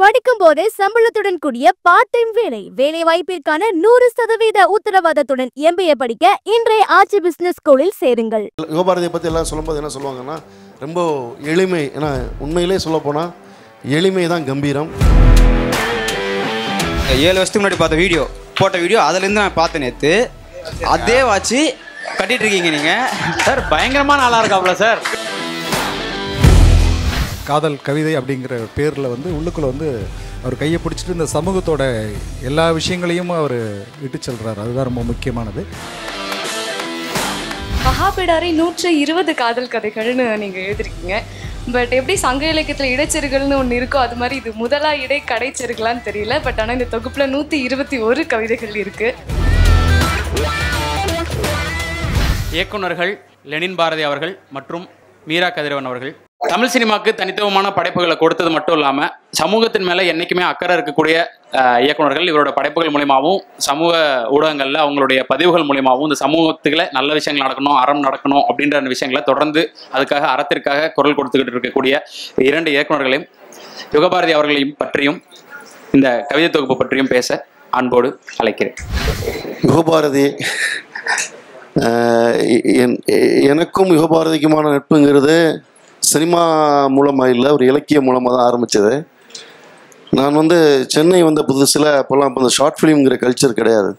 படிக்கும் போதே சம்பளத்துடன் கூடிய பார்ட் டைம் வேலை வாய்ப்பிற்கான 100% உத்தரவாதத்துடன் MBA படிக்க இன்றைய ஆச்சி பிசினஸ் ஸ்கூலில் சேருங்கள். யுகபாரதியை பற்றி எல்லாம் சொல்லும்போது என்ன சொல்லுவாங்கன்னா, ரொம்ப எளிமை. ஏன்னா உண்மையிலே சொல்ல போனால் எளிமை தான் கம்பீரம். 7 வருஷத்துக்கு முன்னாடி பார்த்த போட்ட வீடியோ அதுலேருந்து நான் பார்த்தேன் நேற்று. அதே வாட்சி கட்டிட்டு இருக்கீங்க நீங்கள் சார். பயங்கரமான ஆளாக இருக்காப்ல சார். காதல் கவிதை அப்படிங்கிற பேரில் உள்ளுக்குள்ளே அவர் கையை பிடிச்சிட்டு இந்த சமூகத்தோட எல்லா விஷயங்களையும் அவர் இட்டு செல்கிறார். அதுதான் ரொம்ப முக்கியமானது. மகாபிடாரை 120 காதல் கதைகள்னு நீங்கள் எழுதிருக்கீங்க. பட் எப்படி சங்க இலக்கியத்தில் இடைச்செருகள்னு ஒன்று இருக்கோ அது மாதிரி இது முதலா இடை கடைச்செருகலான்னு தெரியல. பட் ஆனால் இந்த தொகுப்பில் 121 கவிதைகள் இருக்குது. இயக்குனர்கள் லெனின் பாரதி அவர்கள் மற்றும் மீரா கதிரவன் அவர்கள் தமிழ் சினிமாவுக்கு தனித்துவமான படைப்புகளை கொடுத்தது மட்டும் இல்லாமல் சமூகத்தின் மேலே என்றைக்குமே அக்கறை இருக்கக்கூடிய இயக்குனர்கள். இவரோட படைப்புகள் மூலியமாகவும் சமூக ஊடகங்களில் அவங்களுடைய பதிவுகள் மூலியமாகவும் இந்த சமூகத்துக்குள்ள நல்ல விஷயங்கள் நடக்கணும், அறம் நடக்கணும் அப்படின்ற விஷயங்களை தொடர்ந்து அதுக்காக அறத்திற்காக குரல் கொடுத்துக்கிட்டு இருக்கக்கூடிய 2 இயக்குனர்களையும் யுகபாரதி அவர்களையும் பற்றியும் இந்த கவிதை தொகுப்பு பற்றியும் பேச அன்போடு அழைக்கிறேன். யுகபாரதி எனக்கும் யுகபாரதிக்குமான நட்புங்கிறது சினிமா மூலமாக இல்லை, ஒரு இலக்கியம் மூலமாக தான் ஆரம்பித்தது. நான் சென்னை வந்த புதுசில் அப்போல்லாம் இந்த ஷார்ட் ஃபிலிம்ங்கிற கல்ச்சர் கிடையாது.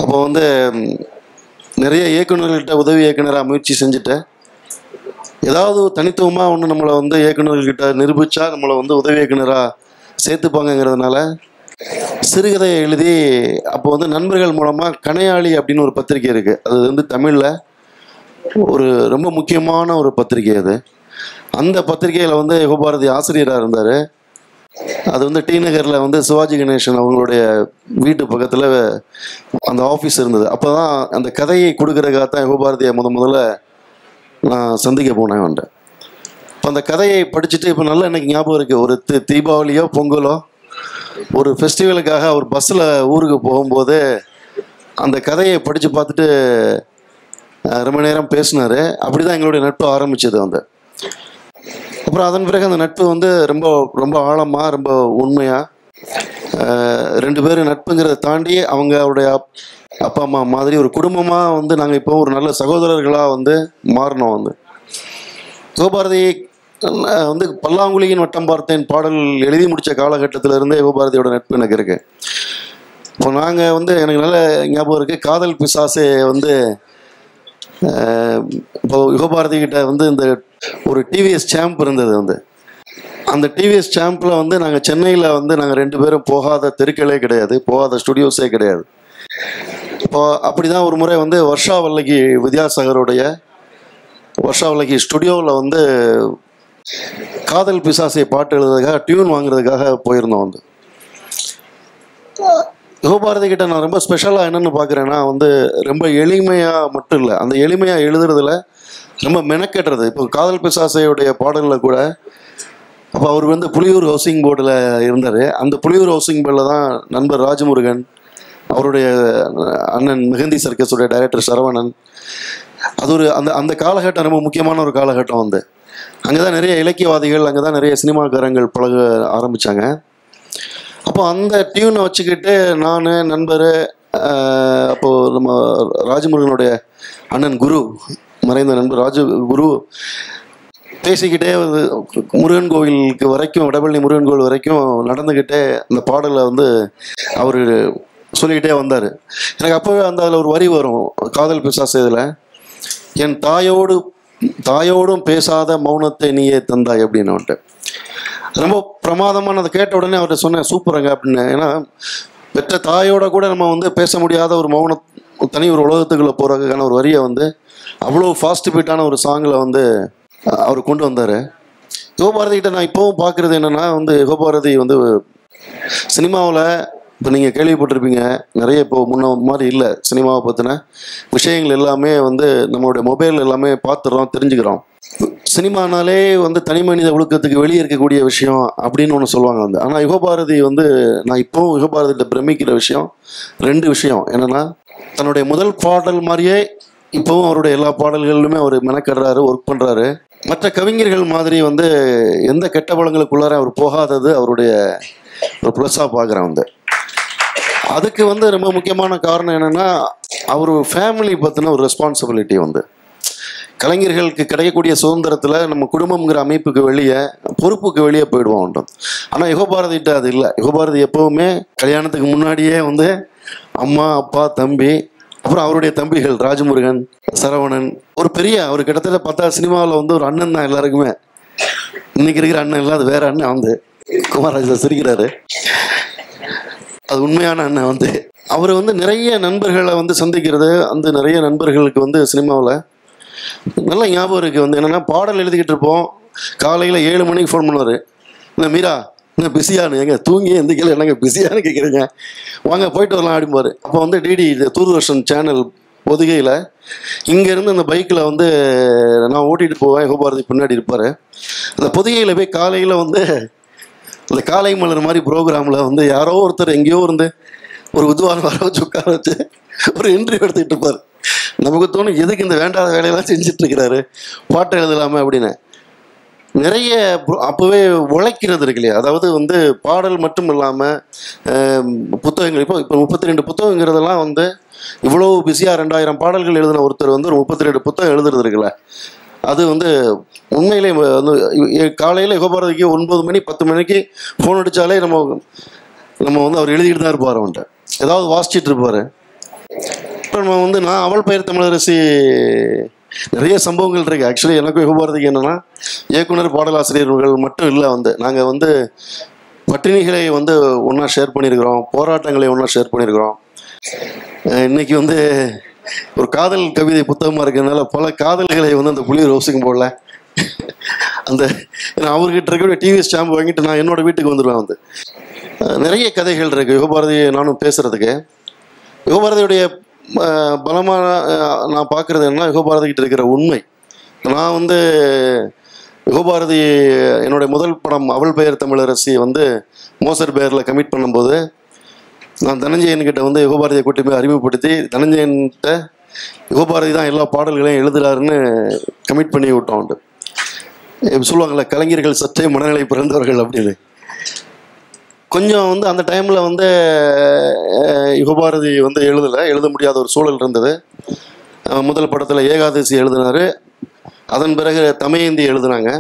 அப்போ நிறைய இயக்குநர்கள்கிட்ட உதவி இயக்குனராக முயற்சி செஞ்சுட்டேன். ஏதாவது தனித்துவமாக ஒன்று நம்மளை இயக்குநர்கள்கிட்ட நிரூபித்தா நம்மளை உதவி இயக்குனராக சேர்த்துப்பாங்கங்கிறதுனால சிறுகதையை எழுதி அப்போ நண்பர்கள் மூலமாக கணையாளி அப்படின்னு ஒரு பத்திரிக்கை இருக்குது. அது தமிழில் ஒரு ரொம்ப முக்கியமான ஒரு பத்திரிகை. அது அந்த பத்திரிகையில் யுகபாரதி ஆசிரியராக இருந்தார். அது டி நகரில் சிவாஜி கணேசன் அவங்களுடைய வீட்டு பக்கத்தில் அந்த ஆஃபீஸ் இருந்தது. அப்போ தான் அந்த கதையை கொடுக்குறதுக்காக தான் யுகபாரதியை முதல்ல நான் சந்திக்க போனேன். இப்போ அந்த கதையை படிச்சுட்டு இப்போ நல்லா எனக்கு ஞாபகம் இருக்குது. ஒரு தீபாவளியோ பொங்கலோ ஒரு ஃபெஸ்டிவலுக்காக அவர் பஸ்ஸில் ஊருக்கு போகும்போது அந்த கதையை படித்து பார்த்துட்டு ரொம்ப நேரம் பேசினார். அப்படி தான் எங்களுடைய நட்பு ஆரம்பித்தது. அப்புறம் அதன் பிறகு அந்த நட்பு ரொம்ப ரொம்ப ஆழமாக ரொம்ப உண்மையாக 2 பேரும் நட்புங்கிறத தாண்டி அவங்களுடைய அப்பா அம்மா மாதிரி ஒரு குடும்பமாக நாங்கள் இப்போ ஒரு நல்ல சகோதரர்களாக மாறினோம். யுகபாரதி பல்லாங்குழியின் வட்டம் பார்த்தேன் பாடல் எழுதி முடித்த காலகட்டத்திலிருந்தே யுகபாரதியோட நட்பு எனக்கு இருக்குது. இப்போ நாங்கள் எனக்கு நல்ல ஞாபகம் இருக்குது. காதல் பிசாசே இப்போ யுகபாரதி கிட்ட இந்த ஒரு டிவிஎஸ் சாம்ப் இருந்தது. அந்த டிவிஎஸ் சாம்பில் நாங்கள் சென்னையில் நாங்கள் 2 பேரும் போகாத தெருக்களே கிடையாது, போகாத ஸ்டுடியோஸே கிடையாது. இப்போ அப்படி தான் ஒரு முறை வர்ஷா வல்லகி வித்யாசாகருடைய வர்ஷா வல்லகி ஸ்டுடியோவில் காதல் பிசாசை பாட்டு எழுதுறதுக்காக டியூன் வாங்குறதுக்காக போயிருந்தோம். யுகபாரதி கிட்ட நான் ரொம்ப ஸ்பெஷலாக என்னென்னு பார்க்குறேன்னா ரொம்ப எளிமையாக மட்டும் இல்லை, அந்த எளிமையாக எழுதுறதுல ரொம்ப மெனக்கட்டுறது. இப்போ காதல் பிசாசையுடைய பாடலில் கூட அப்போ அவர் புலியூர் ஹவுசிங் போர்டில் இருந்தார். அந்த புலியூர் ஹவுசிங் போர்டில் தான் நண்பர் ராஜமுருகன், அவருடைய அண்ணன் மெஹந்தி சர்க்கஸுடைய டைரக்டர் சரவணன், அது ஒரு அந்த காலகட்டம் ரொம்ப முக்கியமான ஒரு காலகட்டம். அங்கே தான் நிறைய இலக்கியவாதிகள், அங்கே தான் நிறைய சினிமாக்காரங்கள் பழக ஆரம்பித்தாங்க. அப்போ அந்த டியூனை வச்சுக்கிட்டு நான் நண்பர், அப்போது நம்ம ராஜமுருகனுடைய அண்ணன் குரு, மறைந்த நண்பர் குரு பேசிக்கிட்டே முருகன் கோவிலுக்கு வரைக்கும், வடபழனி முருகன் கோவில் வரைக்கும் நடந்துக்கிட்டே அந்த பாடலை அவர் சொல்லிக்கிட்டே வந்தார். எனக்கு அப்போவே அதில் ஒரு வரி வரும் காதல் பிசாசு இதில், என் தாயோடும் பேசாத மௌனத்தை நீயே தந்தாய் அப்படின்னு. ரொம்ப பிரமாதமான அதை கேட்ட உடனே அவர்கிட்ட சொன்னேன், சூப்பருங்க அப்படின்னு. ஏன்னா பெற்ற தாயோட கூட நம்ம பேச முடியாத ஒரு மௌன தனி ஒரு உலகத்துக்குள்ளே போகிறதுக்கான ஒரு வரியை அவ்வளோ ஃபாஸ்ட் பீட்டான ஒரு சாங்கில் அவர் கொண்டு வந்தார். யுகபாரதிகிட்ட நான் இப்போவும் பார்க்குறது என்னென்னா யுகபாரதி சினிமாவில் இப்போ நீங்கள் கேள்விப்பட்டிருப்பீங்க நிறைய, இப்போ முன்ன மாதிரி இல்லை. சினிமாவை பற்றின விஷயங்கள் எல்லாமே நம்மளுடைய மொபைல் எல்லாமே பார்த்துடுறோம், தெரிஞ்சுக்கிறோம். சினிமானாலே தனி மனித ஒழுக்கத்துக்கு வெளியே இருக்கக்கூடிய விஷயம் அப்படின்னு ஒன்று சொல்லுவாங்க. ஆனால் யுகபாரதி நான் இப்போவும் யுகபாரதிகிட்ட பிரமிக்கிற விஷயம் 2 விஷயம். என்னென்னா, தன்னுடைய முதல் பாடல் மாதிரியே இப்போவும் அவருடைய எல்லா பாடல்களிலுமே அவர் மெனக்கடுறாரு, ஒர்க் பண்ணுறாரு. மற்ற கவிஞர்கள் மாதிரி வந்து எந்த கெட்ட பழங்களுக்குள்ளார அவர் போகாதது அவருடைய ஒரு ப்ளஸ்ஸாக பார்க்குறேன் வந்து. அதுக்கு வந்து ரொம்ப முக்கியமான காரணம் என்னென்னா, அவர் ஃபேமிலி பற்றின ஒரு ரெஸ்பான்சிபிலிட்டி வந்து கலைஞர்களுக்கு கிடைக்கக்கூடிய சுதந்திரத்தில் நம்ம குடும்பங்கிற அமைப்புக்கு வெளியே, பொறுப்புக்கு வெளியே போயிடுவோம் உண்டு. ஆனால் யுகபாரதிகிட்ட அது இல்லை. யுகபாரதி எப்போவுமே கல்யாணத்துக்கு முன்னாடியே வந்து அம்மா, அப்பா, தம்பி, அப்புறம் அவருடைய தம்பிகள் ராஜமுருகன், சரவணன், ஒரு பெரிய அவர் கிட்டத்தட்ட பார்த்தா சினிமாவில் வந்து ஒரு அண்ணன் தான் எல்லாருக்குமே. இன்னைக்கு இருக்கிற அண்ணன் இல்லை, அது வேற அண்ணன் வந்து குமாரராஜா சிரிக்கிறாரு. அது உண்மையான அண்ணன் வந்து. அவர் வந்து நிறைய நண்பர்களை வந்து சந்திக்கிறது, அந்த நிறைய நண்பர்களுக்கு வந்து சினிமாவில் நல்ல ஞாபகம் இருக்குது வந்து. என்னென்னா, பாடல் எழுதிக்கிட்டு இருப்போம், காலையில் 7 மணிக்கு ஃபோன் பண்ணுவார். என்ன மீரா, என்ன பிஸியானு, எங்க தூங்கி எந்திக்கல, என்னங்க பிஸியானு கேட்குறீங்க, வாங்க போயிட்டு வரலாம் அப்படிம்பார். அப்போ வந்து டிடி தூர்தர்ஷன் சேனல் பொதுகையில் இங்கேருந்து அந்த பைக்கில் வந்து நான் ஓட்டிகிட்டு போவேன், யுகபாரதி பின்னாடி இருப்பார். அந்த பொதுகையில் போய் காலையில் வந்து அந்த காலை மலர் மாதிரி ப்ரோக்ராமில் வந்து யாரோ ஒருத்தர் எங்கேயோ இருந்து ஒரு உத்வாரம் வர வச்சு உட்கார வச்சு ஒரு இன்டர்வியூ எடுத்துக்கிட்டு இருப்பார். நமக்கு தோணும், எதுக்கு இந்த வேண்டாத வேலையெல்லாம் செஞ்சிட்ருக்கிறாரு, பாட்டு எழுதலாமல் அப்படின்னு. நிறைய அப்போவே உழைக்கிறது இருக்கு இல்லையா, அதாவது வந்து பாடல் மட்டும் இல்லாமல் புத்தகங்கள். இப்போ 32 புத்தகங்கிறதெல்லாம் வந்து இவ்வளோ பிஸியாக 2000 பாடல்கள் எழுதின ஒருத்தர் வந்து ஒரு 32 புத்தகம் எழுதுறது இருக்குல்ல, அது வந்து உண்மையிலே வந்து காலையில் யுகபாரதிக்கு 9 மணி 10 மணிக்கு ஃபோன் அடித்தாலே நம்ம வந்து அவர் எழுதிக்கிட்டு தான் இருப்பார். அவன்கிட்ட ஏதாவது வாசிச்சுட்டு இருப்பார். இப்போ நம்ம வந்து நான் அவள் பெயர் தமிழரசி நிறைய சம்பவங்கள் இருக்குது. ஆக்சுவலி எனக்கும் யுகபாரதிக்கு என்னென்னா, இயக்குனர் பாடலாசிரியர்கள் மட்டும் இல்லை வந்து, நாங்கள் வந்து பட்டினிகளை வந்து ஒன்றா ஷேர் பண்ணியிருக்கிறோம், போராட்டங்களை ஒன்றா ஷேர் பண்ணியிருக்கிறோம். இன்றைக்கி வந்து ஒரு காதல் கவிதை புத்தகமாக இருக்கிறதுனால பல காதல்களை வந்து அந்த புலி ரோஸுக்கும் போடல. அந்த அவர்கிட்ட இருக்கக்கூடிய டிவி ஸ்டாம்ப் வாங்கிட்டு நான் என்னோடய வீட்டுக்கு வந்துடுவேன் வந்து. நிறைய கதைகள் இருக்குது யுகபாரதி நானும் பேசுகிறதுக்கு. யுகபாரதியுடைய பலமாக நான் பார்க்குறது என்னன்னா, யுகபாரதிக்கிட்ட இருக்கிற உண்மை. நான் வந்து யுகபாரதி என்னுடைய முதல் படம் அவள் பெயர் தமிழரசி வந்து மோசர் பேரில் கமிட் பண்ணும்போது, நான் தனஞ்சயன்கிட்ட வந்து யுகபாரதியை கூட்டி போய் அறிமுகப்படுத்தி, தனஞ்சயன்கிட்ட யுகபாரதி தான் எல்லா பாடல்களையும் எழுதுறாருன்னு கமிட் பண்ணி விட்டோம் உண்டு. சொல்லுவாங்கள்ல, கலைஞர்கள் சற்றே மனநிலை பிறந்தவர்கள் அப்படின்னு. கொஞ்சம் வந்து அந்த டைமில் வந்து யுகபாரதி வந்து எழுத முடியாத ஒரு சூழல் இருந்தது. முதல் படத்தில் ஏகாதசி எழுதினார், அதன் பிறகு தமயந்தி எழுதினாங்க.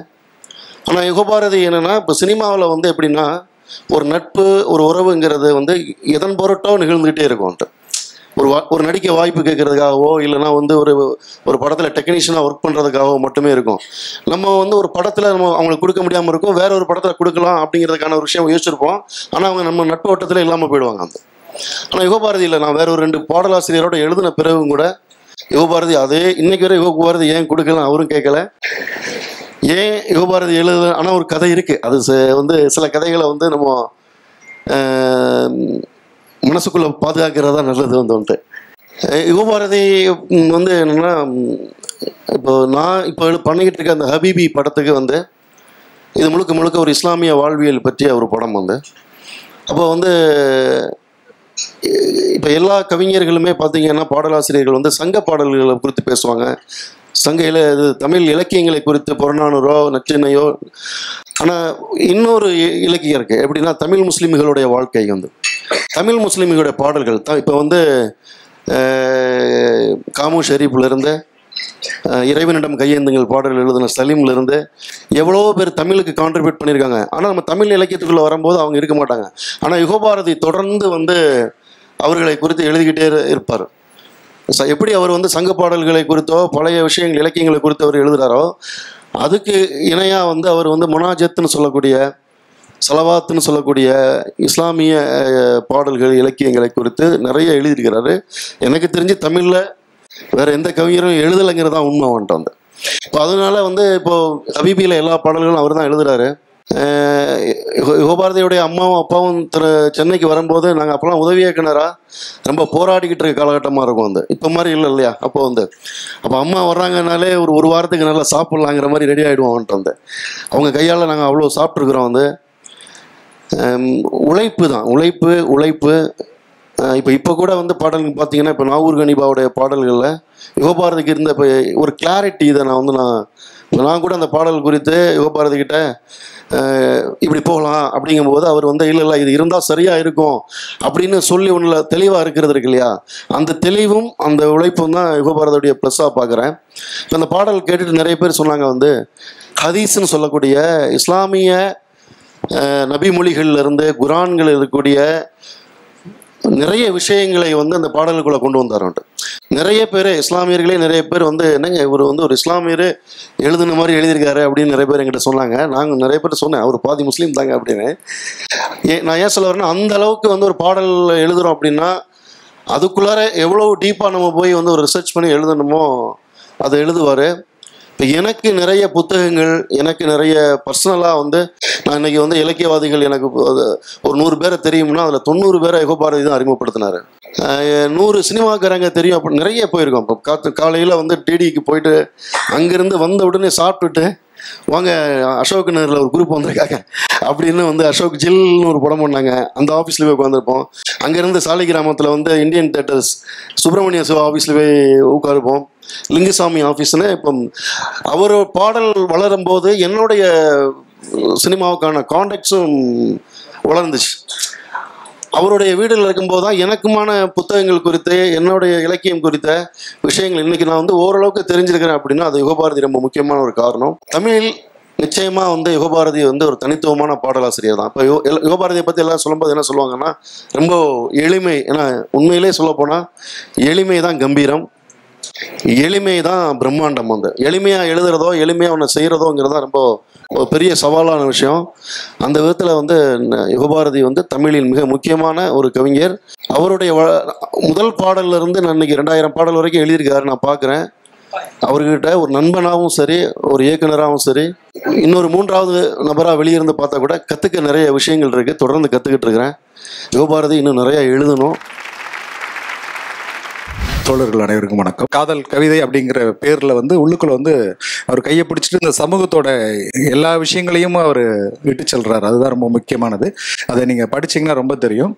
ஆனால் யுகபாரதி என்னென்னா, இப்போ சினிமாவில் வந்து எப்படின்னா, ஒரு நட்பு, ஒரு உறவுங்கிறது வந்து எதன் பொருட்டோ நிகழ்ந்துக்கிட்டே இருக்கும்ட்டு. ஒரு நடிக்க வாய்ப்பு கேட்குறதுக்காகவோ இல்லைனா வந்து ஒரு படத்தில் டெக்னீஷியனாக ஒர்க் பண்ணுறதுக்காகவோ மட்டுமே இருக்கும். நம்ம வந்து ஒரு படத்தில் நம்ம அவங்களுக்கு கொடுக்க முடியாமல் இருக்கும், வேற ஒரு படத்தில் கொடுக்கலாம் அப்படிங்கிறதுக்கான ஒரு விஷயம் யோசிச்சிருப்போம். ஆனால் அவங்க நம்ம நட்பு வட்டத்தில் இல்லாமல் போயிடுவாங்க அந்த. ஆனால் யுகபாரதி இல்லை, நான் வேற ஒரு 2 பாடலாசிரியரோடு எழுதின பிறகும் கூட யுகபாரதி அதே இன்னைக்கு வரை யுகபாரதி ஏன் கொடுக்கலாம் அவரும் கேட்கல, ஏன் யுகபாரதி எழுத. ஆனால் ஒரு கதை இருக்குது, அது வந்து சில கதைகளை வந்து நம்ம மனசுக்குள்ளே பாதுகாக்கிறதா நல்லது வந்துட்டு. யுகபாரதி வந்து என்னென்னா, நான் இப்போ பண்ணிக்கிட்டு இருக்க அந்த ஹபீபி படத்துக்கு வந்து இது முழுக்க ஒரு இஸ்லாமிய வாழ்வியல் பற்றிய ஒரு படம் வந்து. அப்போ வந்து இப்போ எல்லா கவிஞர்களுமே பார்த்தீங்கன்னா, பாடலாசிரியர்கள் வந்து சங்க பாடல்களை குறித்து பேசுவாங்க, இது தமிழ் இலக்கியங்களை குறித்து புறநானூறோ நற்றினையோ. ஆனால் இன்னொரு இலக்கியம் இருக்குது, எப்படின்னா தமிழ் முஸ்லீம்களுடைய வாழ்க்கை வந்து, தமிழ் முஸ்லீம்களுடைய பாடல்கள் தான். இப்போ வந்து காமு ஷெரீஃப்லேருந்து இறைவனிடம் கையேந்துங்கள் பாடல்கள் எழுதின சலீம்லேருந்து எவ்வளோ பேர் தமிழுக்கு கான்ட்ரிபியூட் பண்ணியிருக்காங்க. ஆனால் நம்ம தமிழ் இலக்கியத்துக்குள்ளே வரும்போது அவங்க இருக்க மாட்டாங்க. ஆனால் யுகபாரதி தொடர்ந்து வந்து அவர்களை குறித்து எழுதிக்கிட்டே இருப்பார். எப்படி அவர் வந்து சங்க பாடல்களை குறித்தோ பழைய விஷயங்கள் இலக்கியங்களை குறித்து அவர் எழுதுகிறாரோ, அதுக்கு இணையாக வந்து அவர் வந்து முனாஜத்துன்னு சொல்லக்கூடிய, சலவாத்துன்னு சொல்லக்கூடிய இஸ்லாமிய பாடல்கள் இலக்கியங்களை குறித்து நிறைய எழுதியிருக்கிறாரு. எனக்கு தெரிஞ்சு தமிழில் வேறு எந்த கவிஞரும் எழுதலைங்கிறது தான் உண்மை வந்துட்டு வந்து. இப்போ அதனால வந்து இப்போது ஹபீபியில் எல்லா பாடல்களும் அவர் தான் எழுதுகிறாரு. யுகபாரதியுடைய அம்மாவும் அப்பாவும் சென்னைக்கு வரும்போது நாங்கள் அப்போல்லாம் உதவி இயக்குனராக ரொம்ப போராடிக்கிட்டு இருக்க காலகட்டமாக இருக்கும் வந்து. இப்போ மாதிரி இல்லை இல்லையா, அப்போ வந்து அப்போ அம்மா வர்றாங்கனாலே ஒரு வாரத்துக்கு நல்லா சாப்பிட்லாங்கிற மாதிரி ரெடி ஆகிடுவோம் வந்துட்டு வந்து. அவங்க கையால் நாங்கள் அவ்வளோ சாப்பிட்ருக்குறோம் வந்து. உழைப்பு தான், உழைப்பு. இப்போ கூட வந்து பாடல்கள் பார்த்தீங்கன்னா, இப்போ நாகூர் கனிபாவுடைய பாடல்களில் யுகபாரதிக்கு இருந்த இப்போ ஒரு கிளாரிட்டி, இதை நான் நான் கூட அந்த பாடல் குறித்து யுகபாரதி கிட்ட இப்படி போகலாம் அப்படிங்கும்போது அவர் வந்து இல்லை இது இருந்தால் சரியாக இருக்கும் அப்படின்னு சொல்லி ஒன்றில் தெளிவாக இருக்கிறது இருக்கு இல்லையா, அந்த தெளிவும் அந்த உழைப்பும் தான் யுகபாரதியுடைய ப்ளஸ்ஸாக பார்க்குறேன். இப்போ அந்த பாடல் கேட்டுட்டு நிறைய பேர் சொன்னாங்க வந்து ஹதீஸ்ன்னு சொல்லக்கூடிய இஸ்லாமிய நபி மொழிகள்லேருந்து குரான்கள் இருக்கக்கூடிய நிறைய விஷயங்களை வந்து அந்த பாடலுக்குள்ளே கொண்டு வந்தாருன்ட்டு. நிறைய பேர் இஸ்லாமியர்களே நிறைய பேர் வந்து என்னங்க இவர் வந்து ஒரு இஸ்லாமியர் எழுதுன மாதிரி எழுதியிருக்காரு அப்படின்னு நிறைய பேர் என்கிட்ட சொன்னாங்க. நாங்கள் நிறைய பேர் சொன்னேன் அவர் பாதி முஸ்லீம் தாங்க அப்படின்னு. நான் ஏன் சொல்ல வரேன்னா, அந்த அளவுக்கு வந்து ஒரு பாடல் எழுதுகிறோம் அப்படின்னா அதுக்குள்ளார எவ்வளோ டீப்பாக நம்ம போய் வந்து ஒரு ரிசர்ச் பண்ணி எழுதணுமோ அதை எழுதுவார். இப்போ எனக்கு நிறைய புத்தகங்கள், எனக்கு நிறைய பர்சனலாக வந்து நான் இன்றைக்கி வந்து இலக்கியவாதிகள் எனக்கு ஒரு 100 பேரை தெரியும்னா அதில் 90 பேரை யுகபாரதி தான் அறிமுகப்படுத்தினார். 100 சினிமாக்காரங்க தெரியும் அப்படி நிறைய போயிருக்கோம். இப்போ காலையில் வந்து டிடிக்கு போயிட்டு அங்கேருந்து வந்த உடனே சாப்பிட்டுட்டு வாங்க அசோக் நகரில் ஒரு குரூப் வந்திருக்காங்க அப்படின்னு வந்து அசோக் ஜில்னு ஒரு படம் பண்ணாங்க, அந்த ஆஃபீஸில் போய் உட்காந்துருப்போம். அங்கேருந்து சாலிகிராமத்தில் வந்து இந்தியன் தேட்டர்ஸ் சுப்பிரமணிய சிவா ஆஃபீஸில் போய் உட்காருப்போம். லிங்குசாமி ஆஃபீஸ்னு இப்போ அவர் பாடல் வளரும்போது என்னுடைய சினிமாவுக்கான கான்டாக்ட்ஸும் வளர்ந்துச்சு. அவருடைய வீடுகள் இருக்கும்போது தான் எனக்குமான புத்தகங்கள் குறித்து என்னுடைய இலக்கியம் குறித்த விஷயங்கள் இன்றைக்கி நான் வந்து ஓரளவுக்கு தெரிஞ்சிருக்கிறேன் அப்படின்னா அது யுகபாரதி ரொம்ப முக்கியமான ஒரு காரணம். தமிழில் நிச்சயமாக வந்து யுகபாரதி வந்து ஒரு தனித்துவமான பாடலாசிரியர் தான். இப்போ யுகபாரதியை பற்றி எல்லாம் சொல்லும்போது என்ன சொல்லுவாங்கன்னா ரொம்ப எளிமை. ஏன்னா உண்மையிலே சொல்லப்போனால் எளிமை தான் கம்பீரம், எளிமை தான் பிரம்மாண்டம். வந்து எளிமையாக எழுதுறதோ எளிமையாக ஒன்று செய்கிறதோங்கிறதா ரொம்ப ஒரு பெரிய சவாலான விஷயம். அந்த விதத்தில் வந்து யுகபாரதி வந்து தமிழின் மிக முக்கியமான ஒரு கவிஞர். அவருடைய முதல் பாடல்லேருந்து நான் இன்னைக்கு 2000 பாடல் வரைக்கும் எழுதியிருக்காரு. நான் பார்க்குறேன் அவர்கிட்ட ஒரு நண்பனாகவும் சரி, ஒரு இயக்குனராகவும் சரி, இன்னொரு 3வது நபராக வெளியிருந்து பார்த்தா கூட கற்றுக்க நிறைய விஷயங்கள் இருக்குது. தொடர்ந்து கற்றுக்கிட்டு இருக்கிறேன். யுகபாரதி இன்னும் நிறையா எழுதணும். தோழர்கள் அனைவருக்கும் வணக்கம். காதல் கவிதை அப்படிங்கிற பேரில் வந்து உள்ளுக்குள்ள வந்து அவர் கையை பிடிச்சிட்டு இந்த சமூகத்தோட எல்லா விஷயங்களையும் அவர் விட்டு செல்றாரு. அதுதான் ரொம்ப முக்கியமானது. அதை நீங்கள் படிச்சிங்கன்னா ரொம்ப தெரியும்.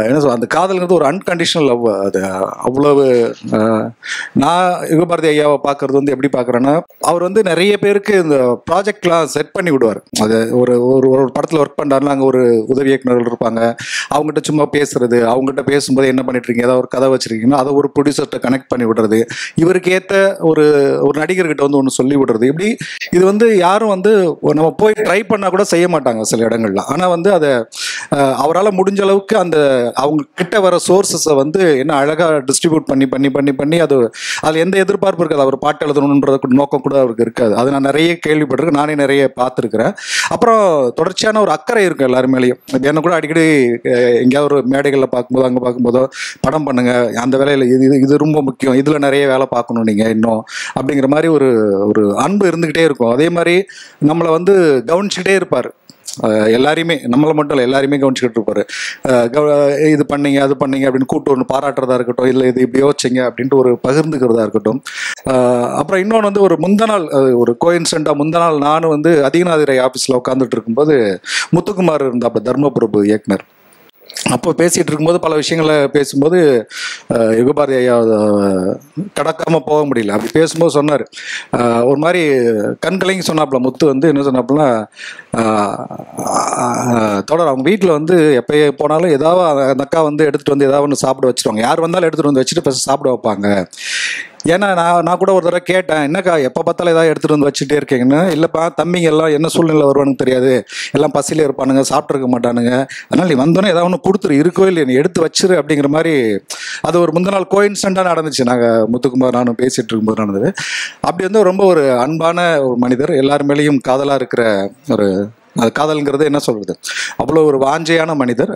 என்ன சொல், அந்த காதல்ங்கிறது ஒரு அன்கண்டிஷனல் லவ். அது அவ்வளவு நான் யுகபாரதி ஐயாவை பார்க்கறது வந்து எப்படி பார்க்குறேன்னா, அவர் வந்து நிறைய பேருக்கு இந்த ப்ராஜெக்ட்லாம் செட் பண்ணி விடுவார். அது ஒரு ஒரு படத்தில் ஒர்க் பண்ணுறாருன்னா அங்கே ஒரு உதவி இயக்குநர்கள் இருப்பாங்க. அவங்ககிட்ட சும்மா பேசுறது, அவங்ககிட்ட பேசும்போது என்ன பண்ணிட்டு இருக்கீங்க, ஏதாவது ஒரு கதை வச்சிருக்கீங்கன்னா அதை ஒரு ப்ரொடியூசர்கிட்ட கனெக்ட் பண்ணி விடுறது, இவருக்கு ஏற்ற ஒரு நடிகர்கிட்ட வந்து ஒன்று சொல்லி விடுறது. இப்படி இது வந்து யாரும் வந்து நம்ம போய் ட்ரை பண்ணால் கூட செய்ய மாட்டாங்க சில இடங்கள்ல. ஆனால் வந்து அதை அவரால் முடிஞ்ச அளவுக்கு அந்த அவங்க கிட்ட வர சோர்ஸஸை வந்து என்ன அழகாக டிஸ்ட்ரிபியூட் பண்ணி பண்ணி பண்ணி பண்ணி அது அதில் எந்த எதிர்பார்ப்பு இருக்காது. அவர் பாட்டு எழுதணுன்ற நோக்கம் கூட அவருக்கு இருக்காது. அது நான் நிறைய கேள்விப்பட்டிருக்கேன், நானே நிறைய பார்த்துருக்கிறேன். அப்புறம் தொடர்ச்சியான ஒரு அக்கறை இருக்கும் எல்லாரு மேலேயும். என்ன கூட அடிக்கடி எங்கேயாவது ஒரு மேடைகளில் பார்க்கும்போது அங்கே பார்க்கும்போதோ படம் பண்ணுங்க, அந்த வேலையில் இது ரொம்ப முக்கியம், இதில் நிறைய வேலை பார்க்கணும் நீங்கள் இன்னும் அப்படிங்கிற மாதிரி ஒரு அன்பு இருந்துக்கிட்டே இருக்கும். அதே மாதிரி நம்மளை வந்து கவனிச்சுக்கிட்டே இருப்பார். எல்லாரையுமே, நம்மளை மட்டும் இல்லை எல்லாரையுமே கவனிச்சுக்கிட்டு இருப்பார். இது பண்ணீங்க அது பண்ணீங்க அப்படின்னு கூப்பிட்டு ஒன்று பாராட்டுறதா இருக்கட்டும், இல்லை இது இப்படி யோசிச்சிங்க அப்படின்ட்டு ஒரு பகிர்ந்துக்கிறதா இருக்கட்டும். அப்புறம் இன்னொன்று வந்து ஒரு முந்தநாள் ஒரு கோயின்சிடென்ட்டாக முந்தநாள் நானும் வந்து அதிகநாதிரை ஆஃபீஸில் உட்காந்துட்டு இருக்கும்போது முத்துக்குமார் இருந்தாப்ப தர்மபிரபு இயக்குனர். அப்போ பேசிகிட்டு இருக்கும்போது பல விஷயங்களை பேசும்போது யுகபாரதி ஐயா கடக்காமல் போக முடியல. அப்படி பேசும்போது சொன்னார், ஒரு மாதிரி கண்கலங்கி சொன்னாப்புல முத்து வந்து என்ன சொன்னாப்புல, தொடர் அவங்க வீட்டில் வந்து எப்போ போனாலும் ஏதாவது அந்த அக்கா வந்து எடுத்துகிட்டு வந்து ஏதாவது ஒன்று சாப்பிட வச்சுருவாங்க. யார் வந்தாலும் எடுத்துகிட்டு வந்து வச்சுட்டு இப்போ சாப்பிட வைப்பாங்க. ஏன்னா நான் கூட ஒரு தடவை கேட்டேன், என்னக்கா எப்போ பார்த்தாலும் ஏதாவது எடுத்துகிட்டு வந்து வச்சுட்டே இருக்கீங்கன்னு. இல்லைப்பா, தம்பிங்க எல்லாம் என்ன சூழ்நிலை வருவானுங்க தெரியாது, எல்லாம் பசியில் இருப்பானுங்க, சாப்பிட்ருக்க மாட்டானுங்க, அதனால் நீ வந்தோன்னே ஏதாவது ஒன்று கொடுத்துரு, இருக்கோ இல்லை நீ எடுத்து வச்சிரு அப்படிங்கிற மாதிரி. அது ஒரு முந்தின நாள் கோயின்சிடென்ட்டாக நடந்துச்சு. நாங்கள் முத்துக்குமார் நானும் பேசிகிட்டு இருக்கும்போது நடந்தது. அப்படி வந்து ரொம்ப ஒரு அன்பான ஒரு மனிதர், எல்லார் மேலேயும் காதலாக இருக்கிற ஒரு காதல்ங்கிறது என்ன சொல்கிறது, அவ்வளோ ஒரு வாஞ்சையான மனிதர்.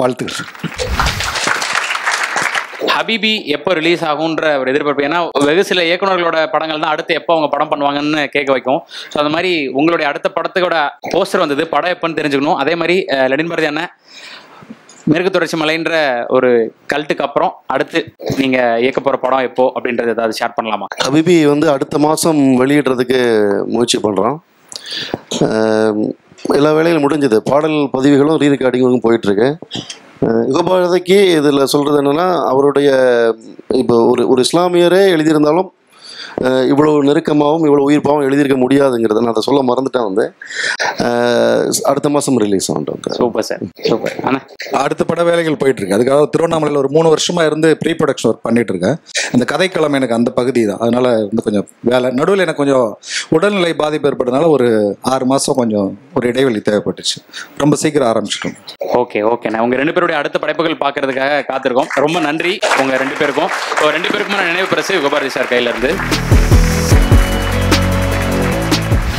வாழ்த்துக்கள். ஹபீபி எப்போ ரிலீஸ் ஆகுன்ற ஒரு எதிர்பார்ப்பு. ஏன்னா வெகு சில இயக்குநர்களோட படங்கள் தான் அடுத்து எப்போ அவங்க படம் பண்ணுவாங்கன்னு கேட்க வைக்கும். ஸோ அந்த மாதிரி உங்களுடைய அடுத்த படத்தோட போஸ்டர் வந்தது, படம் எப்போன்னு தெரிஞ்சுக்கணும். அதே மாதிரி லெனின் பாரதி அண்ணன் மேற்கு தொடர்ச்சி மலைன்ற ஒரு கல்ட்டுக்கு அப்புறம் அடுத்து நீங்கள் இயக்க போகிற படம் எப்போ அப்படின்றது ஏதாவது ஷேர் பண்ணலாமா? ஹபீபி வந்து அடுத்த மாதம் வெளியிடுறதுக்கு முயற்சி பண்ணுறோம். எல்லா வேலைகளும் முடிஞ்சது, பாடல் பதிவுகளும் ரீரெக்கார்டிங்கும் போயிட்டுருக்கு. யுகபாரதிக்கு இதில் சொல்கிறது என்னென்னா, அவருடைய இப்போ ஒரு இஸ்லாமியரே எழுதியிருந்தாலும் இவ்வளோ நெருக்கமாகவும் இவ்வளோ உயிர்ப்பாகவும் எழுதியிருக்க முடியாதுங்கிறத நான் அதை சொல்ல மறந்துட்டேன். வந்து அடுத்த மாதம் ரிலீஸ் ஆகிட்டு. Super sir, super. ஆனால் அடுத்த பட வேலைகள் போயிட்டு இருக்கு. அதுக்காக திருவண்ணாமலையில் ஒரு 3 வருஷமா இருந்து ப்ரீ ப்ரொடக்ஷன் ஒர்க் பண்ணிட்டு இருக்கேன். அந்த கதைக்களம் எனக்கு அந்த பகுதி தான். அதனால வந்து கொஞ்சம் வேலை நடுவில் எனக்கு கொஞ்சம் உடல்நிலை பாதிப்பு ஏற்பட்டதுனால ஒரு 6 மாதம் கொஞ்சம் ஒரு இடைவெளி தேவைப்பட்டுச்சு. ரொம்ப சீக்கிரம் ஆரம்பிச்சிட்டோம். ஓகே ஓகேண்ணா, உங்கள் 2 பேருடைய அடுத்த படைப்புகள் பார்க்கறதுக்காக காத்திருக்கோம். ரொம்ப நன்றி உங்கள் 2 பேருக்கும். 2 பேருக்குமான நினைவு பரிசு யுகபாரதி சார் கையில இருந்து.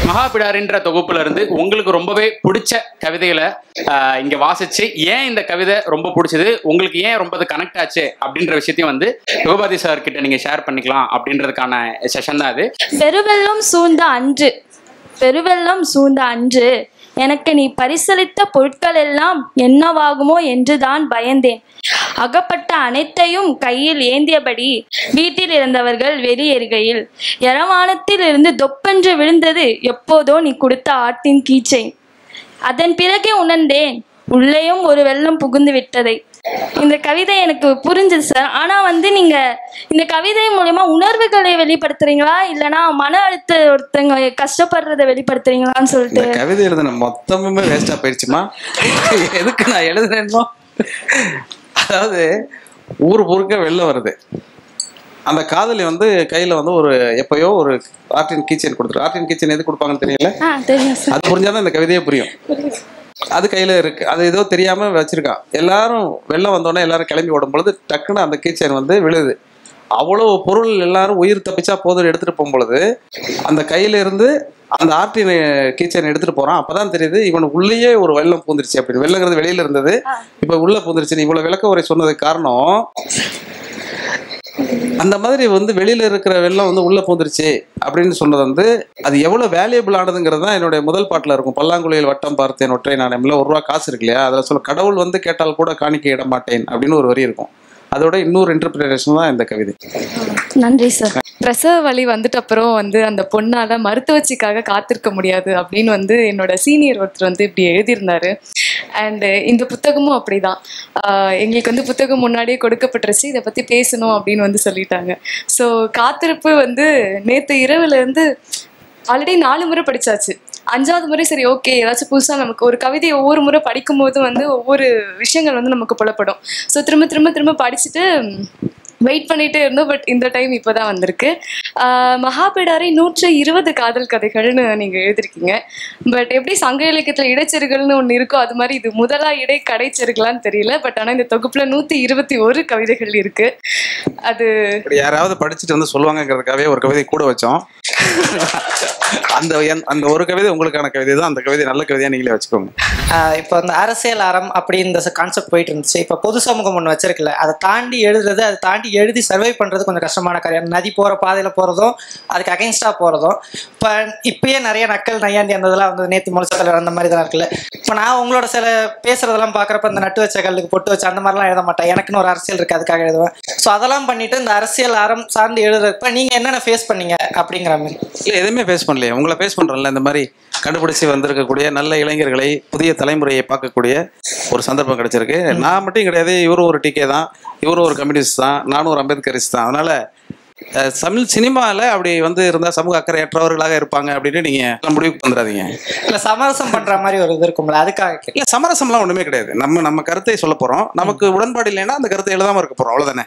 மகாபிடாரின்ற தொகுப்புல இருந்து உங்களுக்கு ரொம்பவே பிடிச்ச கவிதைகளை இங்க வாசிச்சு, ஏன் இந்த கவிதை ரொம்ப பிடிச்சது, உங்களுக்கு ஏன் ரொம்ப கனெக்ட் ஆச்சு அப்படின்ற விஷயத்தையும் வந்து யுகபாரதி சார் கிட்ட நீங்க ஷேர் பண்ணிக்கலாம் அப்படின்றதுக்கான செஷன் தான் அது. பெருவெள்ளம் சூழ்ந்த அன்று, பெருவெள்ளம் சூழ்ந்த அன்று எனக்கு நீ பரிசளித்த பொருட்கள் எல்லாம் என்னவாகுமோ என்றுதான் பயந்தேன். அகப்பட்ட அனைத்தையும் கையில் ஏந்தியபடி வீட்டில் இருந்தவர்கள் வெளியேறுகையில் எரவானத்தில் இருந்து தொப்பென்று விழுந்தது எப்போதோ நீ கொடுத்த ஆட்டின் கீச்சை. அதன் பிறகே உணர்ந்தேன் உள்ளேயும் ஒரு வெள்ளம் புகுந்து விட்டதை. இந்த கவிதை எனக்கு புரிஞ்சுது சார். ஆனா வந்து நீங்க இந்த கவிதை மூலமா உணர்வுகளை வெளிப்படுத்துறீங்களா இல்லைன்னா மன அழுத்த ஒருத்தங்க கஷ்டப்படுறதை வெளிப்படுத்துறீங்களான்னு சொல்லிட்டு. கவிதை எழுதுன மொத்தமுமே வேஸ்டா போயிடுச்சுமா. எதுக்கு நான் எழுதுனேன்னோ, அதாவது ஊர் பொறுக்க வெளில வருது. அந்த காதலி வந்து கையில வந்து ஒரு எப்பயோ ஒரு ஆர்டின் கீச்சன் கொடுத்துரு. ஆர்டின் கீச்சன் எது கொடுப்பாங்கன்னு தெரியல, அது புரிஞ்சாதான் இந்த கவிதையே புரியும். அது கையில இருக்கு, அது ஏதோ தெரியாம வச்சிருக்கான். எல்லாரும் வெள்ளம் வந்தோடனே எல்லாரும் கிளம்பி ஓடும் பொழுது டக்குன்னு அந்த கீச்சன் வந்து விழுது. அவ்வளவு பொருள் எல்லாரும் உயிர் தப்பிச்சா போதும் எடுத்துட்டு போகும் பொழுது அந்த கையில இருந்து அந்த ஆர்டின் கீச்சன் எடுத்துட்டு போறான். அப்பதான் தெரியுது இவனுக்கு உள்ளேயே ஒரு வெள்ளம் பூந்துருச்சு அப்படின்னு. வெள்ளங்கிறது வெளியில இருந்தது, இப்ப உள்ள பூந்துருச்சு. இவ்வளவு விளக்க உரை சொன்னதுக்கு காரணம் அந்த மாதிரி வந்து வெளியில இருக்கிற வெள்ளம் வந்து உள்ள பூந்துருச்சு அப்படின்னு சொன்னது வந்து அது எவ்வளவு வேல்யூபிள் ஆனதுங்கிறது தான் என்னுடைய முதல் பாட்டுல இருக்கும். பல்லாங்குழியில் வட்டம் பார்த்தேன் ஒற்றை நாணயம்ல ₹1 காசு இருக்கு இல்லையா, அதுல சொல்ல கடவுள் வந்து கேட்டால் கூட காணிக்க இட மாட்டேன் அப்படின்னு ஒரு வரி இருக்கும். அதோட இன்னொரு இன்டர்பிரேஷன் தான் இந்த கவிதை. நன்றி சார். பிரசவ வலி வந்துட்ட அப்புறம் வந்து அந்த பொண்ணால மருத்துவச்சிக்காக காத்திருக்க முடியாது அப்படின்னு வந்து என்னோட சீனியர் ஒருத்தர் வந்து இப்படி எழுதியிருந்தாரு. அண்டு இந்த புத்தகமும் அப்படிதான். எங்களுக்கு வந்து புத்தகம் முன்னாடியே கொடுக்கப்பட்டுருச்சு, இதை பற்றி பேசணும் அப்படின்னு வந்து சொல்லிட்டாங்க. ஸோ காத்திருப்பு வந்து நேற்று இரவுல இருந்து ஆல்ரெடி 4 முறை படிச்சாச்சு. 5வது முறை சரி ஓகே ஏதாச்சும் புதுசாக நமக்கு ஒரு கவிதை ஒவ்வொரு முறை படிக்கும் போது வந்து ஒவ்வொரு விஷயங்கள் வந்து நமக்கு புலப்படும். ஸோ திரும்ப திரும்ப திரும்ப படிச்சுட்டு வெயிட் பண்ணிகிட்டே இருந்தோம். பட் இந்த டைம் இப்போ தான் வந்திருக்கு. மகாபிடாரை 120 காதல் கதைகள்னு நீங்கள் எழுதிருக்கீங்க. பட் எப்படி சங்க இலக்கியத்தில் இடைச்செருகள்னு ஒன்று இருக்கோ அது மாதிரி இது முதலா இடை கடைச்செருகலான்னு தெரியல. பட் ஆனால் இந்த தொகுப்பில் 121 கவிதைகள் இருக்குது. அது யாராவது படிச்சுட்டு வந்து சொல்லுவாங்கிறதுக்காகவே ஒரு கவிதை கூட வச்சோம். அந்த ஒரு கவிதை உங்களுக்கான கவிதை தான். அந்த கவிதை நல்ல கவிதையாக நீங்களே வச்சுக்கோங்க. இப்போ அந்த அரசியல் அறம் அப்படி இந்த கான்செப்ட் போயிட்டு இருந்துச்சு. இப்போ பொது சமூகம் ஒன்று வச்சிருக்கல, அதை தாண்டி எழுதுறது, அதை தாண்டி எழுதி சர்வை பண்ணுறது கொஞ்சம் கஷ்டமான காரியம். நதி போகிற பாதையில் போகிறதும் அதுக்கு அகைன்ஸ்டாக போகிறதும். இப்பயே நிறைய நக்கல் நையாண்டி அந்த இதெல்லாம் வந்து நேற்று முளைச்சக்கல் அந்த மாதிரி தான் இருக்குல்ல. இப்போ நான் உங்களோட சில பேசுறதெல்லாம் பார்க்குறப்ப இந்த நட்டு வச்ச கல்லுக்கு பொட்டு வச்சு அந்த மாதிரிலாம் எழுத மாட்டேன். எனக்குன்னு ஒரு அரசியல் இருக்குது, அதுக்காக எழுதுவேன். ஸோ அதெல்லாம் பண்ணிட்டு இந்த அரசியல் அறம் சார்ந்து எழுதுறப்ப நீங்கள் என்னென்ன ஃபேஸ் பண்ணீங்க அப்படிங்கிற மாதிரி? இல்லை எதுவுமே ஃபேஸ் பண்ணலையே, உங்களை ஃபேஸ் பண்ணுறோம்ல. இந்த மாதிரி கண்டுபிடிச்சி வந்திருக்கக்கூடிய நல்ல இளைஞர்களை, புதிய தலைமுறையை பார்க்கக்கூடிய ஒரு சந்தர்ப்பம் கிடைச்சிருக்கு. நான் மட்டும் கிடையாது, இவரும் ஒரு டிகே தான், இவரும் ஒரு கம்யூனிஸ்ட் தான், நானும் ஒரு அம்பேத்கரிஸ்ட் தான். அதனால தமிழ் சினிமாவில் அப்படி வந்து இருந்தால் சமூக அக்கறையற்றவர்களாக இருப்பாங்க அப்படின்னு நீங்கள் முடிவுக்கு வந்துடாதீங்க. இல்லை சமரசம் பண்ணுற மாதிரி ஒரு இது இருக்கும்ல, அதுக்காக. இல்லை சமரசம்லாம் ஒன்றுமே கிடையாது. நம்ம கருத்தை சொல்ல போகிறோம். நமக்கு உடன்பாடு இல்லைன்னா அந்த கருத்தை எழுதாமல் இருக்க போகிறோம், அவ்வளோதானே.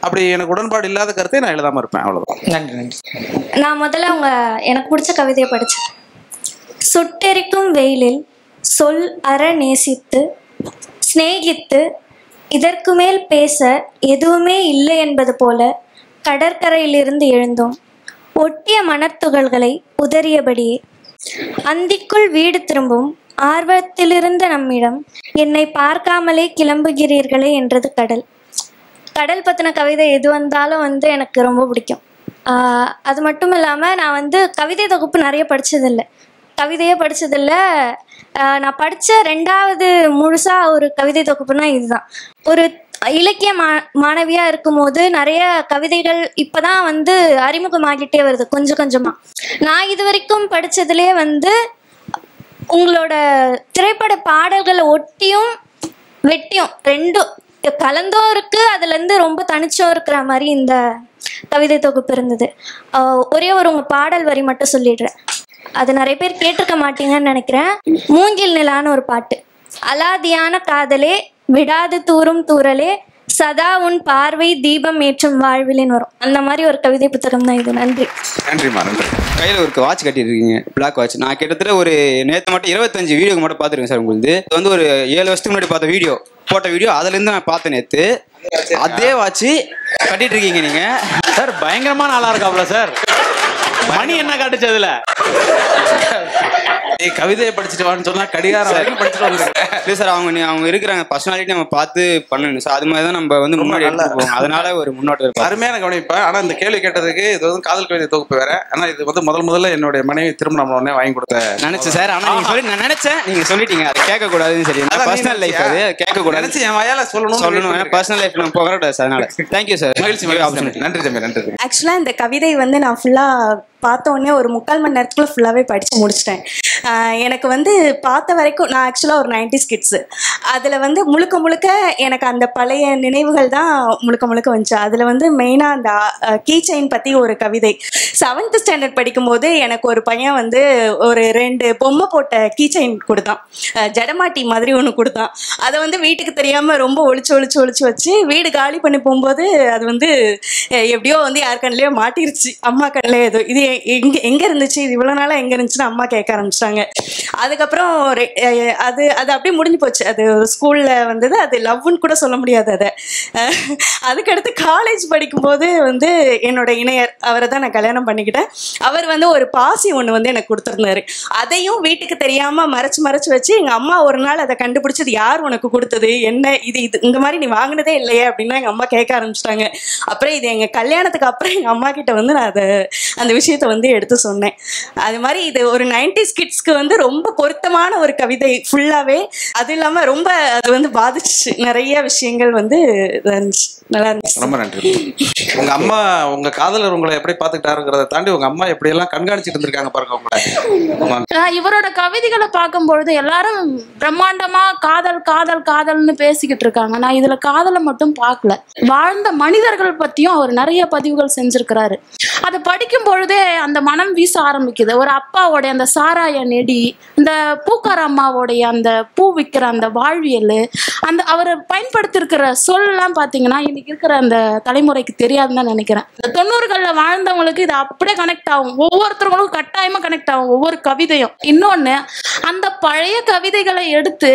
அப்படி எனக்கு உடன்பாடு இல்லாத கருத்தை நான் எழுதாமல் இருப்பேன், அவ்வளோதான். நன்றி நன்றி. நான் முதல்ல எனக்கு பிடிச்ச கவிதையை படித்தேன். சுட்டெரிக்கும் வெயிலில் சொல் அற நேசித்து சிநேகித்து இதற்கு மேல் பேச எதுவுமே இல்லை என்பது போல கடற்கரையிலிருந்து எழுந்தோம். ஒட்டிய மணத்துகள்களை உதறியபடியே அந்திக்குள் வீடு திரும்பும் ஆர்வத்திலிருந்த நம்மிடம் என்னை பார்க்காமலே கிளம்புகிறீர்களே என்றது கடல். கடல் பற்றின கவிதை எது வந்தாலும் வந்து எனக்கு ரொம்ப பிடிக்கும். அது மட்டும் இல்லாமல் நான் கவிதை தொகுப்பு நிறைய படித்ததில்லை, கவிதையே படித்ததில்லை. நான் படித்த 2வது முழுசாக ஒரு கவிதை தொகுப்புனா இதுதான். ஒரு இலக்கிய மாணவியாக இருக்கும்போது நிறைய கவிதைகள் இப்போ தான் அறிமுகமாகிட்டே வருது கொஞ்சம் கொஞ்சமாக. நான் இது வரைக்கும் படித்ததுலேயே உங்களோட திரைப்பட பாடல்களை ஒட்டியும் வெட்டியும் கலந்தும் இருக்கு, அதுலேருந்து ரொம்ப தனிச்சும் இருக்கிற மாதிரி இந்த கவிதை தொகுப்பு இருந்தது. ஒரே ஒரு உங்கள் பாடல் வரி மட்டும் சொல்லிடுறேன். அது நிறைய பேர் கேட்டிருக்க மாட்டீங்கன்னு நினைக்கிறேன். மூங்கில் நிலான்னு ஒரு பாட்டு. அலாதியான காதலே விடாது தூரும் தூரலே சதா உன் பார்வை தீபம் ஏற்றும் வாழ்விலின்னு வரும். அந்த மாதிரி ஒரு கவிதை புத்தகம் தான் இது. நன்றி. நன்றிம்மா, நன்றி. கையில் ஒரு வாட்ச் கட்டிட்டு இருக்கீங்க, பிளாக் வாட்ச். நான் கிட்டத்தட்ட ஒரு நேற்று மட்டும் 25 வீடியோ மட்டும் பார்த்துருக்கேன் சார். உங்களுக்கு இது வந்து ஒரு 7 வருஷத்துக்கு முன்னாடி பார்த்த வீடியோ, போட்ட வீடியோ, அதுலேருந்து நான் பார்த்தேன் நேற்று. அதே வாட்ச் கட்டிட்டு இருக்கீங்க நீங்க சார். பயங்கரமான ஆளா இருக்காப்ல சார். மணி என்ன காட்டுச்சு அதுல? நீ கவிதையை படிச்சுட்டு வான்னு சொன்னா கடிகாரம் வரைக்கும் படிச்சுட்டு வந்துருக்கேன். இல்லை சார், அவங்க இருக்கிறாங்க பர்சனாலிட்டி நம்ம பார்த்து பண்ணணும் சார். அது மாதிரி தான் நம்ம வந்து முன்னாடி எடுத்துப்போம். அதனால ஒரு முன்னோட்டம் அருமையான கவனிப்பேன். ஆனா இந்த கேள்வி கேட்டதுக்கு இது வந்து காதல் கவிதை தொகுப்பு வேற. ஆனா இது வந்து முதல்ல என்னுடைய மனைவி திருமணம் உடனே வாங்கி கொடுத்த நினைச்சேன் சார். ஆனா நீங்க சொல்லி நான் நினைச்சேன், நீங்க சொல்லிட்டீங்க அதை கேட்க கூடாதுன்னு. சரி, பர்சனல் லைஃப் அது கேட்க கூடாது நினைச்சு என் வாயால சொல்லணும். பர்சனல் லைஃப் நம்ம போகக்கூடாது சார். அதனால தேங்க்யூ சார். மகிழ்ச்சி. நன்றி தம்பி, நன்றி. ஆக்சுவலாக இந்த கவிதை வந்து நான் ஃபுல்லாக பார்த்த உடனே ஒரு 3/4 மணி நேரத்துக்குள்ளே ஃபுல்லாகவே படித்து முடிச்சிட்டேன். எனக்கு வந்து பார்த்த வரைக்கும் நான் ஆக்சுவலாக ஒரு 90s கிட்ஸு. அதில் வந்து முழுக்க எனக்கு அந்த பழைய நினைவுகள் தான் முழுக்க வந்துச்சு. அதில் வந்து மெயினாக அந்த கீ செயின் பற்றி ஒரு கவிதை. 7th ஸ்டாண்டர்ட் படிக்கும்போது எனக்கு ஒரு பையன் வந்து ஒரு 2 பொம்மை போட்ட கீ செயின் கொடுத்தான். ஜடமாட்டி மாதிரி ஒன்று கொடுத்தான். அதை வந்து வீட்டுக்கு தெரியாமல் ரொம்ப ஒளிச்சு வச்சு வீடு காலி பண்ணி போகும்போது அது வந்து எப்படியோ வந்து யார் கண்ணிலையோ மாட்டிருச்சு, அம்மா கண்ணிலே. ஏதோ இது எங்கே இருந்துச்சு, இது இவ்வளோ நாளாக எங்கே இருந்துச்சுன்னு அம்மா கேட்க ஆரம்பிச்சிட்டாங்க. அதுக்கப்புறம் அது அப்படியே முடிஞ்சு போச்சு. அது ஸ்கூலில் வந்தது. அது லவ்னு கூட சொல்ல முடியாது அதை. அதுக்கடுத்து காலேஜ் படிக்கும்போது வந்து என்னோட இணையர், அவரை தான் நான் கல்யாணம் பண்ணிக்கிட்டேன். அவர் வந்து ஒரு பாசி ஒன்று வந்து எனக்கு கொடுத்துருந்தாரு. அதையும் வீட்டுக்கு தெரியாமல் மறைச்சு வச்சு எங்கள் அம்மா ஒரு நாள் அதை கண்டுபிடிச்சது, யார் உனக்கு கொடுத்தது, என்ன இது இந்த மாதிரி நீ வாங்கினதே இல்லையே அப்படின்னா எங்கள் அம்மா கேட்க ஆரம்பிச்சிட்டாங்க. அப்புறம் இது எங்கள் கல்யாணத்துக்கு அப்புறம் எங்கள் அம்மா கிட்ட வந்து நான் அந்த விஷயத்தை வந்து எடுத்து சொன்னேன். அது மாதிரி இது ஒரு 90s கிட்ஸ்க்கு வந்து ரொம்ப பொருத்தமான ஒரு கவிதை ஃபுல்லாகவே. அது இல்லாமல் ரொம்ப அது வந்து பாதிச்சு நிறைய விஷயங்கள் வந்து நல்லா இருந்துச்சு. ரொம்ப நன்றி. உங்க அம்மா உங்க காதலர் உங்களை எப்படி பார்த்துக்கிட்டாருங்கிறத தாண்டி உங்க அம்மா எப்படி எல்லாம் கண்காணிச்சுட்டு இருந்திருக்காங்க பாருங்க உங்களை. இவரோட கவிதைகளை பார்க்கும்பொழுது எல்லாரும் பிரம்மாண்டமா காதல்னு பேசிக்கிட்டு இருக்காங்க. நான் இதுல காதலை மட்டும் பார்க்கல, வாழ்ந்த மனிதர்கள் பத்தியும் அவர் நிறைய பதிவுகள் செஞ்சிருக்கிறாரு. அதை படிக்கும் பொழுதே அந்த மனம் வீச ஆரம்பிக்குது. ஒரு அப்பாவோடைய அந்த சாராய நெடி, இந்த பூக்கார அம்மாவோடைய அந்த பூ விற்கிற அந்த வாழ்வியல், அந்த அவர் பயன்படுத்திருக்கிற சொல்லலாம் பார்த்தீங்கன்னா இன்னைக்கு இருக்கிற அந்த தலைமுறைக்கு தெரியாதுன்னு தான் நினைக்கிறேன். இந்த 90களில் வாழ்ந்தவங்களுக்கு இது அப்படியே கனெக்ட் ஆகும். ஒவ்வொருத்தவங்களுக்கும் கட்டாயமா கனெக்ட் ஆகும் ஒவ்வொரு கவிதையும். இன்னொன்று, அந்த பழைய கவிதைகளை எடுத்து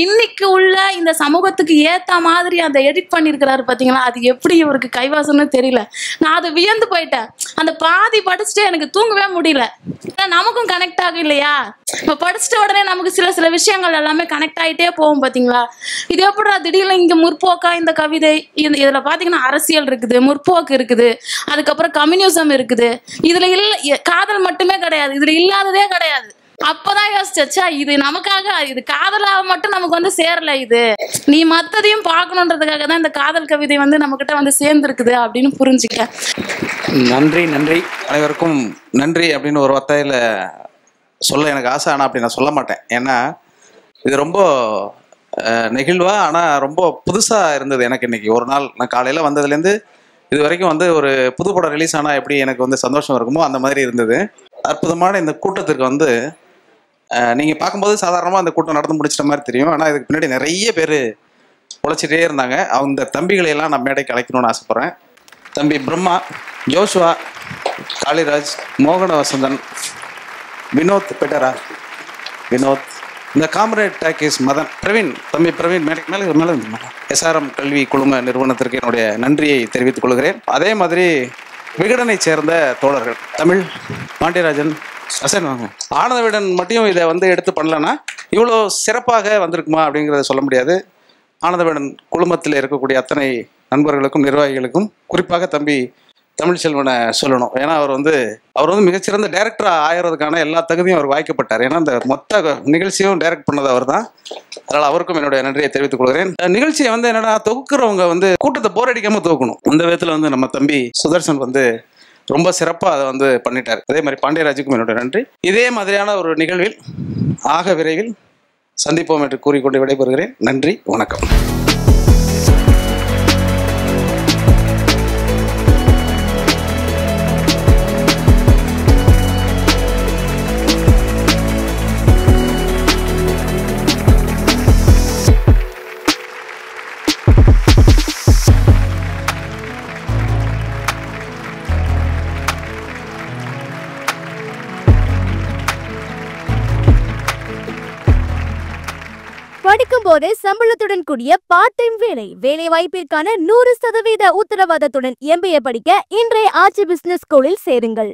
இன்னைக்கு உள்ள இந்த சமூகத்துக்கு ஏற்ற மாதிரி அந்த எடிட் பண்ணியிருக்கிறாரு பார்த்தீங்களா, அது எப்படி இவருக்கு கைவாசம்னு தெரியல. நான் அதை வியந்து போயிட்டேன். அந்த பாதி படிச்சுட்டு எனக்கு தூங்கவே முடியல. நமக்கும் கனெக்ட் ஆகும் இல்லையா? இப்போ படிச்சுட்ட உடனே நமக்கு சில விஷயங்கள் எல்லாமே கனெக்ட் ஆகிட்டே போகும் பார்த்தீங்களா. இது எப்படி திடீர்னு இங்கே முற்போக்கா இந்த கவிதை, இதில் பார்த்தீங்கன்னா அரசியல் இருக்குது, முற்போக்கு இருக்குது, அதுக்கப்புறம் கம்யூனிசம் இருக்குது. இதில் இல்லை காதல் மட்டுமே கிடையாது, இதில் இல்லாததே கிடையாது. அப்பதான் யோசிச்சா இது நமக்காக, இது காதலாக மட்டும் நமக்கு வந்து சேரல, இது நீ மற்றதையும் பார்க்கணுன்றதுக்காக தான் இந்த காதல் கவிதை வந்து நம்ம கிட்ட வந்து சேர்ந்துருக்குது அப்படின்னு புரிஞ்சுக்க. நன்றி. அனைவருக்கும் நன்றி அப்படின்னு ஒரு வார்த்தையில சொல்ல எனக்கு ஆசை. ஆனால் அப்படி நான் சொல்ல மாட்டேன். ஏன்னா இது ரொம்ப நெகிழ்வா ஆனால் ரொம்ப புதுசாக இருந்தது எனக்கு. இன்னைக்கு ஒரு நாள் நான் காலையில் வந்ததுலேருந்து இது வரைக்கும் வந்து ஒரு புது படம் ரிலீஸ் ஆனால் எப்படி எனக்கு வந்து சந்தோஷம் இருக்குமோ அந்த மாதிரி இருந்தது. அற்புதமான இந்த கூட்டத்திற்கு வந்து நீங்கள் பார்க்கும்போது சாதாரணமாக அந்த கூட்டம் நடந்து முடிச்சிட்ட மாதிரி தெரியும். ஆனால் இதுக்கு பின்னாடி நிறைய பேர் உழைச்சிட்டே இருந்தாங்க. அந்த தம்பிகளையெல்லாம் நான் மேடைக்கு அழைக்கணும்னு ஆசைப்பட்றேன். தம்பி பிரம்மா, ஜோஷுவா, காளிராஜ், மோகன வசந்தன், வினோத் பெட்டரா, இந்த காம்ரேட் டாக்கீஸ் மதன், பிரவீன், தம்பி பிரவீன் மேடைக்கு மேலே SRM கல்வி குழும நிறுவனத்திற்கு என்னுடைய நன்றியை தெரிவித்துக் கொள்கிறேன். அதே மாதிரி விகடனை சேர்ந்த தோழர்கள் தமிழ், பாண்டியராஜன், அசன் வாங்க, ஆனந்தவிடன் மட்டும் இதை வந்து எடுத்து பண்ணலன்னா இவ்வளோ சிறப்பாக வந்திருக்குமா அப்படிங்கிறத சொல்ல முடியாது. ஆனந்தவிடன் குழுமத்தில் இருக்கக்கூடிய அத்தனை நண்பர்களுக்கும் நிர்வாகிகளுக்கும் குறிப்பாக தம்பி தமிழ்ச்செல்வனை சொல்லணும். ஏன்னா அவர் வந்து மிகச்சிறந்த டைரக்டராக ஆகிறதுக்கான எல்லா தகுதியும் அவர் வாய்க்கப்பட்டார். ஏன்னா அந்த மொத்த நிகழ்ச்சியும் டைரக்ட் பண்ணது அவர் தான். அதனால் அவருக்கும் என்னுடைய நன்றியை தெரிவித்துக் கொள்கிறேன். நிகழ்ச்சியை வந்து என்னன்னா தொகுக்கிறவங்க வந்து கூட்டத்தை போர் அடிக்காமல் தொகுக்கணும். அந்த விதத்தில் வந்து நம்ம தம்பி சுதர்சன் வந்து ரொம்ப சிறப்பாக அதை வந்து பண்ணிட்டார். அதே மாதிரி பாண்டியராஜுக்கும் என்னுடைய நன்றி. இதே மாதிரியான ஒரு நிகழ்வில் ஆக விரைவில் சந்திப்போம் என்று கூறிக்கொண்டு விடைபெறுகிறேன். நன்றி, வணக்கம். படிக்கும் போதே சம்பளத்துடன் கூடிய பார்ட் டைம் வேலை, வேலை வாய்ப்பிற்கான 100% உத்தரவாதத்துடன் MBA படிக்க இன்றைய ஆச்சி பிசினஸ் ஸ்கூலில் சேருங்கள்.